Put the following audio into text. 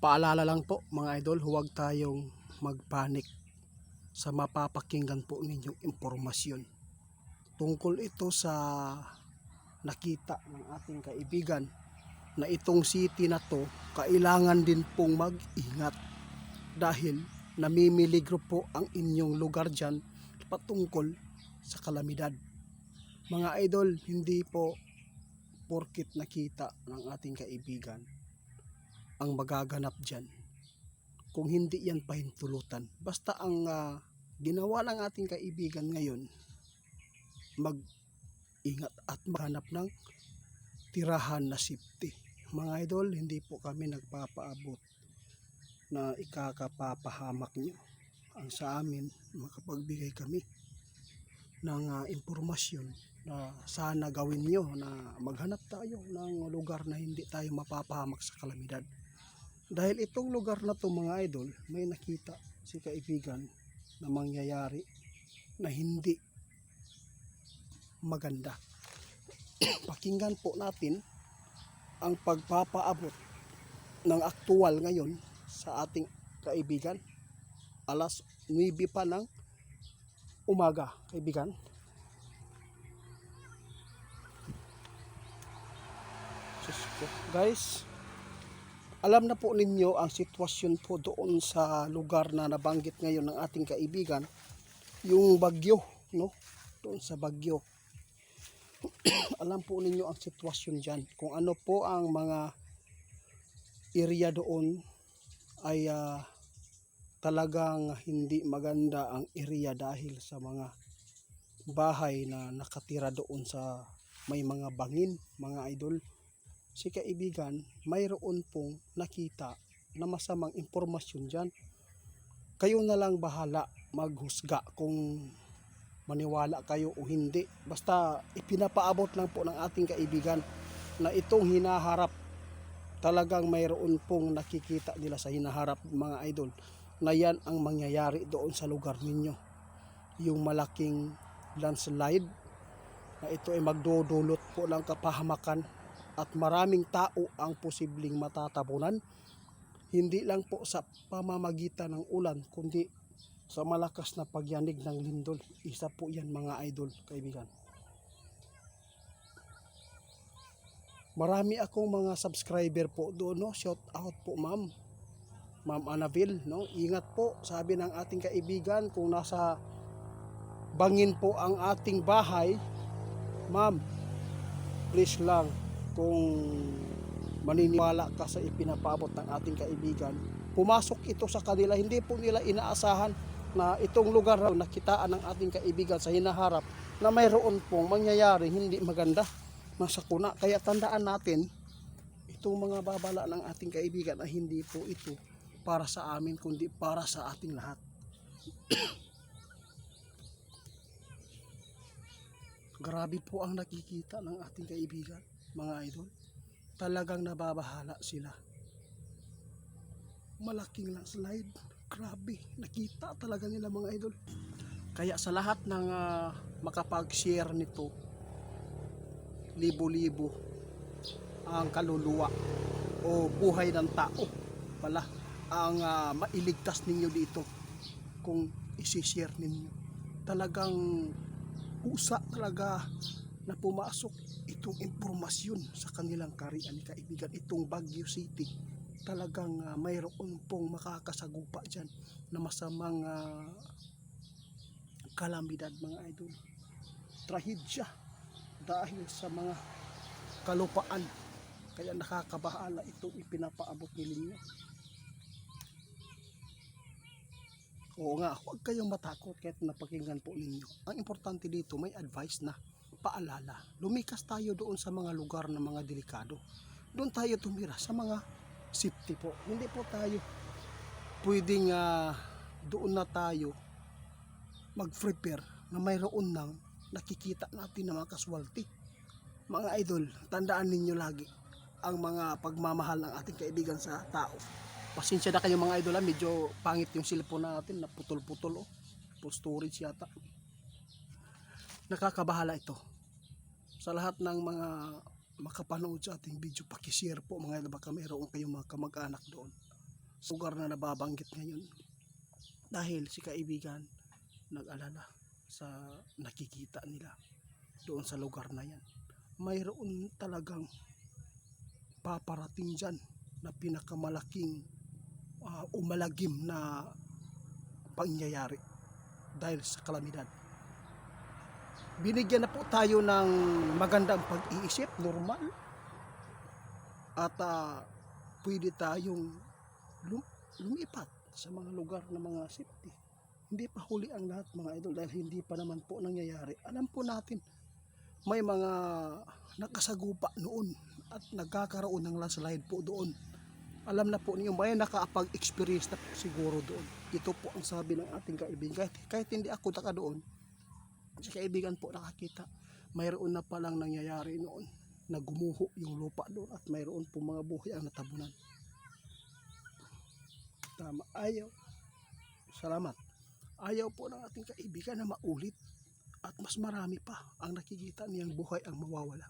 Paalala lang po mga idol, huwag tayong magpanik sa mapapakinggan po ninyong impormasyon. Tungkol ito sa nakita ng ating kaibigan na itong city na to kailangan din pong mag-ingat dahil namimiligro po ang inyong lugar dyan patungkol sa kalamidad. Mga idol, hindi po porkit nakita ng ating kaibigan ang magaganap dyan kung hindi yan pahintulutan. Basta ang ginawa ng ating kaibigan ngayon, mag-ingat at maghanap ng tirahan na safety. Mga idol, hindi po kami nagpapaabot na ikakapapahamak nyo. Ang sa amin, makapagbigay kami ng impormasyon na sana gawin nyo na maghanap tayo ng lugar na hindi tayo mapapahamak sa kalamidad. Dahil itong lugar na to mga idol, may nakita si kaibigan na mangyayari na hindi maganda. Pakinggan po natin ang pagpapaabot ng aktual ngayon sa ating kaibigan. Alas 9 pa ng umaga, kaibigan. Guys, alam na po ninyo ang sitwasyon po doon sa lugar na nabanggit ngayon ng ating kaibigan, yung bagyo, no? Doon sa bagyo. Alam po ninyo ang sitwasyon dyan. Kung ano po ang mga area doon ay talagang hindi maganda ang area dahil sa mga bahay na nakatira doon sa may mga bangin, mga idol. Si kaibigan, mayroon pong nakita na masamang impormasyon dyan. Kayo na lang bahala maghusga kung maniwala kayo o hindi. Basta ipinapaabot lang po ng ating kaibigan na itong hinaharap, talagang mayroon pong nakikita nila sa hinaharap mga idol na yan ang mangyayari doon sa lugar ninyo. Yung malaking landslide na ito ay magdudulot po ng kapahamakan at maraming tao ang posibleng matatabunan, hindi lang po sa pamamagitan ng ulan kundi sa malakas na pagyanig ng lindol. Isa po yan mga idol, kaibigan. Marami akong mga subscriber po doon, no? Shout out po ma'am Annabelle, no? Ingat po, sabi ng ating kaibigan, kung nasa bangin po ang ating bahay, ma'am, please lang, kung maniniwala ka sa ipinapaabot ng ating kaibigan, pumasok ito sa kanila. Hindi po nila inaasahan na itong lugar na nakitaan ng ating kaibigan sa hinaharap na mayroon pong mangyayari hindi maganda na sakuna. Kaya tandaan natin itong mga babala ng ating kaibigan na hindi po ito para sa amin kundi para sa ating lahat. Grabe po ang nakikita ng ating kaibigan mga idol. Talagang nababahala sila. Malaking landslide. Grabe, nakita talaga nila mga idol. Kaya sa lahat ng makapag-share nito, libo-libo ang kaluluwa o buhay ng tao pala ang mailigtas ninyo dito kung isi-share ninyo. Talagang pusa talaga na pumasok itong impormasyon sa kanilang kariyan ni kaibigan. Itong Baguio City, talagang mayroon pong makakasagupa dyan na masamang kalamidad mga idol. Trahedya dahil sa mga kalupaan. Kaya nakakabahala itong ipinapaabot ninyo. Oo nga, huwag kayong matakot kahit napakinggan po ninyo. Ang importante dito, may advice na paalala. Lumikas tayo doon sa mga lugar na mga delikado. Doon tayo tumira sa mga safety po. Hindi po tayo pwedeng doon na tayo mag-prepare na mayroon nang nakikita natin na mga casualty. Mga idol, tandaan ninyo lagi ang mga pagmamahal ng ating kaibigan sa tao. Pasensya na kayo mga idol, medyo pangit yung cellphone natin na putol-putol, full storage yata. Nakakabahala ito. Sa lahat ng mga makapanood sa ating video, pakishare po mga idol, baka mayroon kayong mga kamag-anak doon sa lugar na nababanggit ngayon. Dahil si kaibigan nag-alala sa nakikita nila doon sa lugar na yan. Mayroon talagang paparating dyan na pinakamalaking umalagim na pangyayari dahil sa kalamidad. Binigyan na po tayo ng magandang pag-iisip, normal, at pwede tayong lumipat sa mga lugar na mga safety. Hindi pa huli ang lahat mga idol dahil hindi pa naman po nangyayari. Alam po natin may mga nakasagupa noon at nagkakaroon ng landslide po doon. Alam na po niyo, may nakapag-experience na po siguro doon. Ito po ang sabi ng ating kaibigan. Kahit hindi ako taka doon, si kaibigan po nakakita. Mayroon na palang nangyayari noon na gumuho yung lupa doon at mayroon po mga buhay ang natabunan. Tama, ayaw. Salamat. Ayaw po ng ating kaibigan na maulit at mas marami pa ang nakikita niyang buhay ang mawawala.